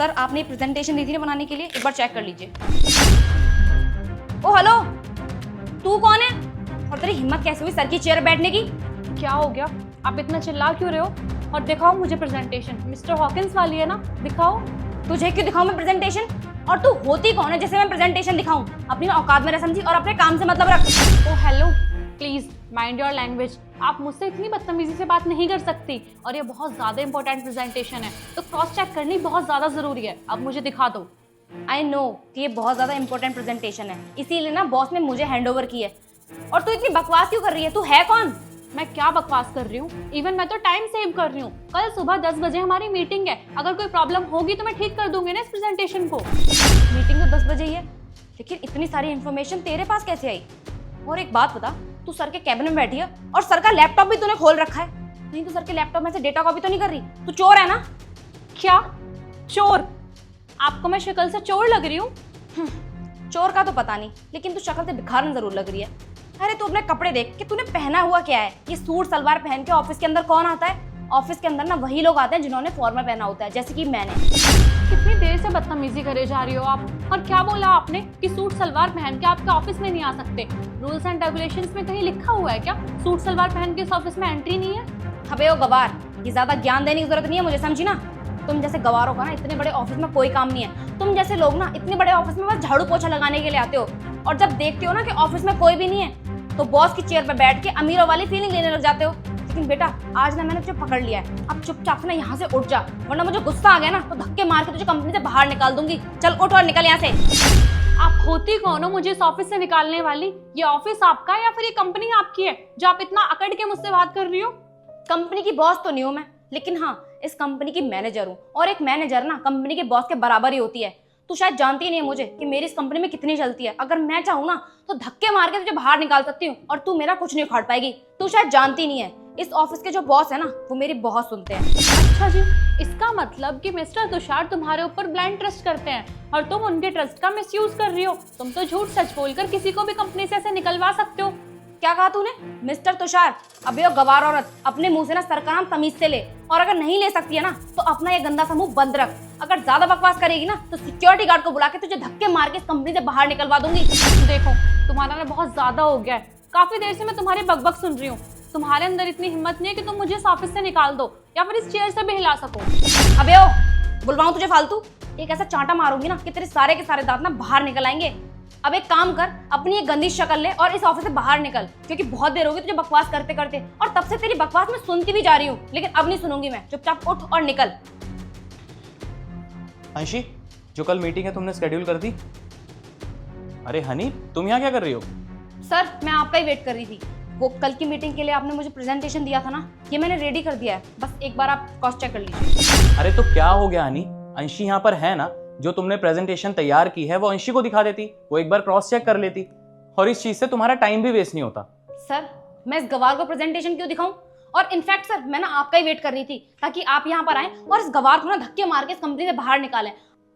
Sir आपने presentation दी थी ना बनाने के लिए, एक बार चेक कर लीजिए। ओ हेलो, तू कौन है और तेरी हिम्मत कैसे हुई सर की चेयर बैठने की? क्या हो गया? आप इतना चिल्ला क्यों रहे हो? और दिखाओ मुझे प्रेजेंटेशन, मिस्टर हॉकिंस वाली है ना, दिखाओ। तुझे क्यों दिखाऊं मैं प्रेजेंटेशन? और तू होती कौन है जिसे मैं प्रेजेंटेशन दिखाऊं? अपनी औकात में रह समझी और अपने काम से मतलब रख। Oh hello, please mind your language. आप मुझसे इतनी बदतमीजी से बात नहीं कर सकती, और ये बहुत ज्यादा इंपॉर्टेंट प्रेजेंटेशन है, तो क्रॉस चेक करनी बहुत ज्यादा जरूरी है। अब मुझे दिखा दो। आई नो कि ये बहुत ज्यादा इंपॉर्टेंट प्रेजेंटेशन है, इसीलिए ना बॉस ने मुझे हैंडओवर की है। और तू इतनी बकवास क्यों कर रही है? तू है कौन? मैं क्या बकवास कर रही हूँ? इवन मैं तो टाइम सेव कर रही हूँ। कल सुबह 10 बजे हमारी मीटिंग है, अगर कोई प्रॉब्लम होगी तो मैं ठीक कर दूंगी ना इस प्रेजेंटेशन को। मीटिंग तो 10 बजे ही है, लेकिन इतनी सारी इन्फॉर्मेशन तेरे पास कैसे आई? और एक बात बता, तू सर के कैबिन में बैठी है और सर का लैपटॉप भी तूने खोल रखा है, नहीं तो सर के लैपटॉप में से डेटा कॉपी तो नहीं कर रही? तू चोर है ना? क्या चोर? आपको मैं शक्ल से चोर लग रही हूँ? चोर का तो पता नहीं, लेकिन तू शक्ल से भिखारन जरूर लग रही है। अरे तू अपने कपड़े देख कि तूने पहना हुआ क्या है। ये सूट सलवार पहन के ऑफिस के अंदर कौन आता है? ऑफिस के अंदर ना वही लोग आते हैं जिन्होंने फॉर्मल पहना होता है, जैसे कि मैंने। कितनी देर से बदतमीजी करे जा रही हो आप? और क्या बोला आपने कि सूट सलवार पहन के आपके ऑफिस में नहीं आ सकते? रूल्स एंड रेगुलेशंस में कहीं लिखा हुआ है क्या सूट सलवार पहन के इस ऑफिस में एंट्री नहीं है? अबे ओ गवार, ये ज्यादा ज्ञान देने की जरूरत नहीं है मुझे, समझी ना? तुम जैसे गवारों का ना इतने बड़े ऑफिस में कोई काम नहीं है। तुम जैसे लोग ना इतने बड़े ऑफिस में बस झाड़ू पोछा लगाने के लिए आते हो, और जब देखते हो ना कि ऑफिस में कोई भी नहीं है तो बॉस की चेयर पर बैठ के अमीरों वाली फीलिंग लेने लग जाते हो। लेकिन बेटा आज ना मैंने तुझे पकड़ लिया है, अब चुपचाप ना यहाँ से उठ जा, वरना मुझे गुस्सा आ गया ना तो धक्के मार के तुझे कंपनी से बाहर निकाल दूंगी। चल उठ और निकल यहाँ से। आप होती कौन हो मुझे इस ऑफिस से निकालने वाली? ये ऑफिस आपका है या फिर ये कंपनी आपकी है जो आप इतना अकड़ के मुझसे बात कर रही हो? कंपनी की बॉस तो नहीं हूँ मैं, लेकिन हाँ इस कंपनी की मैनेजर हूँ, और एक मैनेजर ना कंपनी के बॉस के बराबर ही होती है। तू शायद जानती नहीं है मुझे कि मेरी इस कंपनी में कितनी चलती है। अगर मैं चाहूँ ना तो धक्के मार के तुझे बाहर निकाल सकती हूँ और तू मेरा कुछ नहीं उखाड़ पाएगी। तू शायद जानती नहीं है, इस ऑफिस के जो बॉस है ना वो मेरी बहुत सुनते हैं। अच्छा जी, इसका मतलब कि मिस्टर तुषार तुम्हारे ऊपर ब्लाइंड ट्रस्ट करते हैं और तुम उनके ट्रस्ट का मिसयूज कर रही हो। तुम तो झूठ सच बोलकर किसी को भी कंपनी से ऐसे निकलवा सकते हो। क्या कहा तूने? मिस्टर तुषार? अबे ओ गवार औरत, अपने मुंह से ना सर का नाम तमीज से ले, और अगर नहीं ले सकती है ना तो अपना ये गंदा सा मुंह बंद रख। अगर ज्यादा बकवास करेगी ना तो सिक्योरिटी गार्ड को बुला के तुझे धक्के मार के इस कंपनी से बाहर निकलवा दूंगी। देखो तुम्हारा ना बहुत ज्यादा हो गया है, काफी देर से मैं तुम्हारी बकबक सुन रही हूँ। तुम्हारे अंदर इतनी हिम्मत नहीं है कि तुम मुझे इस ऑफिस से निकाल दो या फिर इस चेयर से भी हिला सको। अबे ओ, बुलवाऊं तुझे फालतू? एक ऐसा चांटा मारूंगी ना कि तेरे सारे के सारे दांत ना बाहर निकल आएंगे। अब एक काम कर, अपनी ये गंदी शक्ल ले और इस ऑफिस से बाहर निकल, क्योंकि बहुत देर होगी तुझे बकवास करते करते, और तब से तेरी बकवास मैं सुनती भी जा रही हूँ, लेकिन अब नहीं सुनूंगी मैं। चुपचाप उठ और निकल। अंशी, जो कल मीटिंग है तुमने शेड्यूल कर दी? अरे हनी, तुम यहाँ क्या कर रही हो? सर मैं आपका ही वेट कर रही थी। वो कल की मीटिंग के लिए आपने मुझे प्रेजेंटेशन दिया था ना, ये मैंने रेडी कर दिया है, बस एक बार आप क्रॉस चेक कर लीजिए। अरे तो क्या हो गया हनी? अंशी यहाँ पर है ना, जो तुमने प्रेजेंटेशन तैयार की है वो अंशी को दिखा देती, वो एक बार क्रॉस चेक कर लेती, और इस चीज से तुम्हारा टाइम भी वेस्ट नहीं होता। सर मैं इस गवार को प्रेजेंटेशन क्यों दिखाऊं? और इनफैक्ट सर मैं ना आपका ही वेट कर रही थी ताकि आप यहाँ पर आए और इस गवार को ना धक्के मार के इस कंपनी से बाहर निकालें।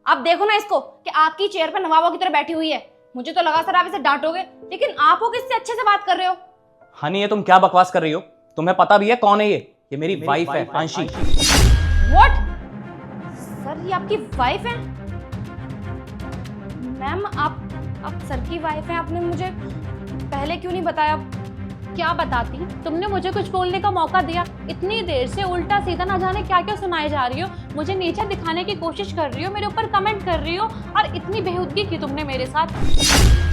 आप देखो ना इसको कि आपकी चेयर पर नवाबों की तरह बैठी हुई है। मुझे तो लगा सर आप इसे डांटोगे, लेकिन आप वो किससे अच्छे से बात कर रहे हो। हनी ये तुम क्या बकवास कर रही हो? तुम्हें पता भी है कौन है ये मेरी वाइफ है अंशी। व्हाट? सर ये आपकी वाइफ है? मैम आप सर की वाइफ हैं, आपने मुझे पहले क्यों नहीं बताया? क्या बताती? तुमने मुझे कुछ बोलने का मौका दिया? इतनी देर से उल्टा सीधा ना जाने क्या क्या सुनाए जा रही हो, मुझे नीचे दिखाने की कोशिश कर रही हो, मेरे ऊपर कमेंट कर रही हो, और इतनी बेहुदगी की तुमने मेरे साथ।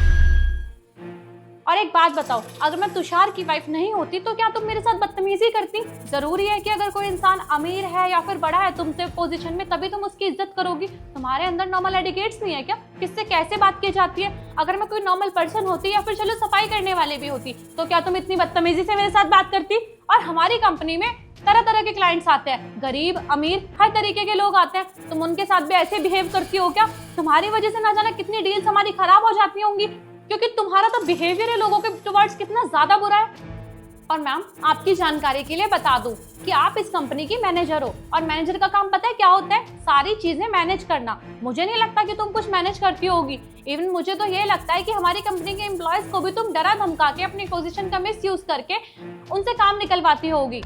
और एक बात बताओ, अगर मैं तुषार की वाइफ नहीं होती तो क्या तुम मेरे साथ बदतमीजी करती? जरूरी है कि अगर कोई इंसान अमीर है या फिर बड़ा है तुमसे पोजीशन में तभी तुम उसकी इज्जत करोगी? तुम्हारे अंदर नॉर्मल एटिकेट्स नहीं है क्या? किससे कैसे बात की जाती है? अगर मैं कोई नॉर्मल पर्सन होती या फिर चलो सफाई करने वाले भी होती तो क्या तुम इतनी बदतमीजी से मेरे साथ बात करती? और हमारी कंपनी में तरह तरह के क्लाइंट्स आते हैं, गरीब अमीर हर तरीके के लोग आते हैं, तुम उनके साथ भी ऐसे बिहेव करती हो क्या? तुम्हारी वजह से ना जाने कितनी डील्स हमारी खराब हो जाती होंगी, क्योंकि तुम्हारा तो बिहेवियर है लोगों के टुवर्ड्स कितना ज्यादा बुरा है। और मैम आपकी जानकारी के लिए बता दूं कि आप इस कंपनी की मैनेजर हो, और मैनेजर का काम पता है क्या होता है? सारी चीजें मैनेज करना। मुझे नहीं लगता कि तुम कुछ मैनेज करती होगी। इवन मुझे तो ये लगता है कि हमारी कंपनी के एम्प्लॉयज को भी तुम डरा धमका के अपनी पोजीशन का मिसयूज करके उनसे काम निकलवाती होगी।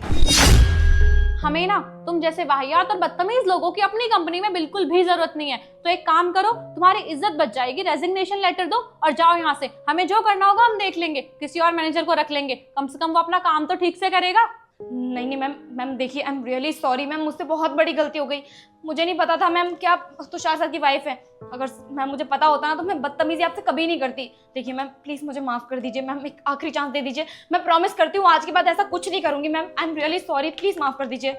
हमें ना तुम जैसे वाहियात और बदतमीज लोगों की अपनी कंपनी में बिल्कुल भी जरूरत नहीं है। तो एक काम करो, तुम्हारी इज्जत बच जाएगी, रेजिग्नेशन लेटर दो और जाओ यहाँ से। हमें जो करना होगा हम देख लेंगे, किसी और मैनेजर को रख लेंगे, कम से कम वो अपना काम तो ठीक से करेगा। नहीं नहीं मैम, मैम देखिए, I am really sorry ma'am, मुझसे बहुत बड़ी गलती हो गई। मुझे नहीं पता था मैम कि आप तुषार सर की वाइफ हैं। अगर मैम मुझे पता होता ना तो मैं बदतमीजी आपसे कभी नहीं करती। देखिए मैम प्लीज़ मुझे माफ़ कर दीजिए मैम, एक आखिरी चांस दे दीजिए। मैं प्रॉमिस करती हूँ आज के बाद ऐसा कुछ नहीं करूँगी ma'am. I am really sorry, please माफ़ कर दीजिए।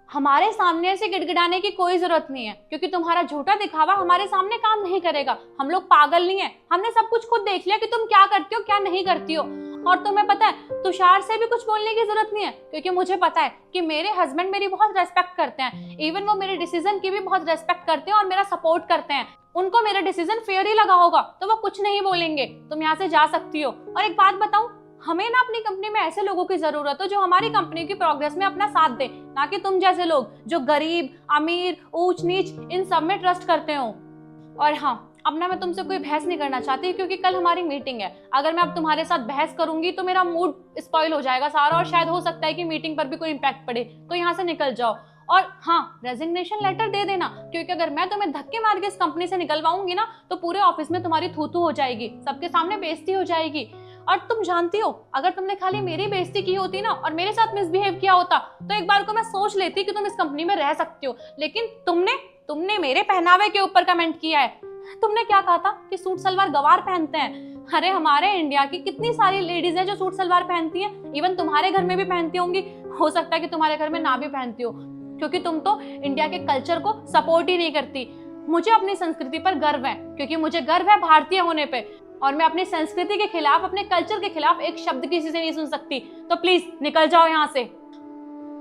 हमारे सामने ऐसे गिड़गिड़ाने की कोई जरूरत नहीं है, क्योंकि तुम्हारा झूठा दिखावा हमारे सामने काम नहीं करेगा। हम लोग पागल नहीं है, हमने सब कुछ खुद देख लिया कि तुम क्या करती हो क्या नहीं करती हो। और तुम्हें पता है तुषार से भी कुछ बोलने की जरूरत नहीं है, क्योंकि मुझे पता है कि मेरे हस्बैंड मेरी बहुत रेस्पेक्ट करते हैं। इवन वो मेरे डिसीजन की भी बहुत रेस्पेक्ट करते हैं और मेरा सपोर्ट करते हैं। उनको मेरा डिसीजन फेयर ही लगा होगा तो वो कुछ नहीं बोलेंगे। तुम यहाँ से जा सकती हो। और एक बात बताऊं, हमें ना अपनी कंपनी में ऐसे लोगों की जरूरत हो जो हमारी कंपनी की प्रोग्रेस में अपना साथ दे, ना कि तुम जैसे लोग जो गरीब अमीर ऊंच नीच इन सब में ट्रस्ट करते हो। और हाँ, अब ना मैं तुमसे कोई बहस नहीं करना चाहती, क्योंकि कल हमारी मीटिंग है। अगर मैं अब तुम्हारे साथ बहस करूंगी तो मेरा मूड स्पॉइल हो जाएगा सारा, और शायद हो सकता है कि मीटिंग पर भी कोई इम्पैक्ट पड़े। तो यहाँ से निकल जाओ। और हाँ, रेजिग्नेशन लेटर दे देना, क्योंकि अगर मैं तुम्हें धक्के मार के इस कंपनी से निकलवाऊंगी ना तो पूरे ऑफिस में तुम्हारी थू-थू हो जाएगी, सबके सामने बेइज्जती हो जाएगी। और तुम जानती हो, अगर तुमने खाली मेरी बेइज्जती की होती ना और मेरे साथ मिसबिहेव किया होता तो एक बार को मैं सोच लेती कि तुम इस कंपनी में रह सकती हो। लेकिन तुमने मेरे पहनावे के ऊपर कमेंट किया है। तुमने क्या कहा था कि सूट सलवार गवार पहनते हैं। अरे हमारे इंडिया की कितनी सारी लेडीज हैं जो सूट सलवार पहनती हैं, इवन तुम्हारे घर में भी पहनती होंगी। हो सकता है कि तुम्हारे घर में ना भी पहनती हो, क्योंकि तुम तो इंडिया के कल्चर को सपोर्ट ही नहीं करती। मुझे अपनी संस्कृति पर गर्व है, क्योंकि मुझे गर्व है भारतीय होने पे, और मैं अपनी संस्कृति के खिलाफ अपने कल्चर के खिलाफ एक शब्द किसी से नहीं सुन सकती। तो प्लीज निकल जाओ यहाँ से।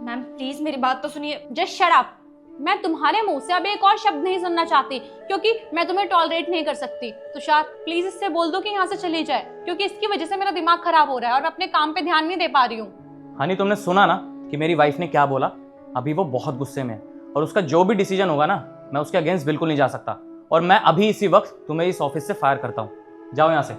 मैम प्लीज मेरी बात तो सुनिए। Just shut up. मैं तुम्हारे मुंह से अब एक और शब्द नहीं सुनना चाहती, क्योंकि मैं तुम्हें टॉलरेट नहीं कर सकती। तुषार प्लीज इससे बोल दो कि यहाँ से चली जाए, क्योंकि इसकी वजह से मेरा दिमाग खराब हो रहा है और मैं अपने काम पे ध्यान नहीं दे पा रही हूँ। हनी तुमने सुना ना कि मेरी वाइफ ने क्या बोला। अभी वो बहुत गुस्से में है और उसका जो भी डिसीजन होगा ना मैं उसके अगेंस्ट बिल्कुल नहीं जा सकता। और मैं अभी इसी वक्त तुम्हें इस ऑफिस से फायर करता हूँ। जाओ यहाँ से।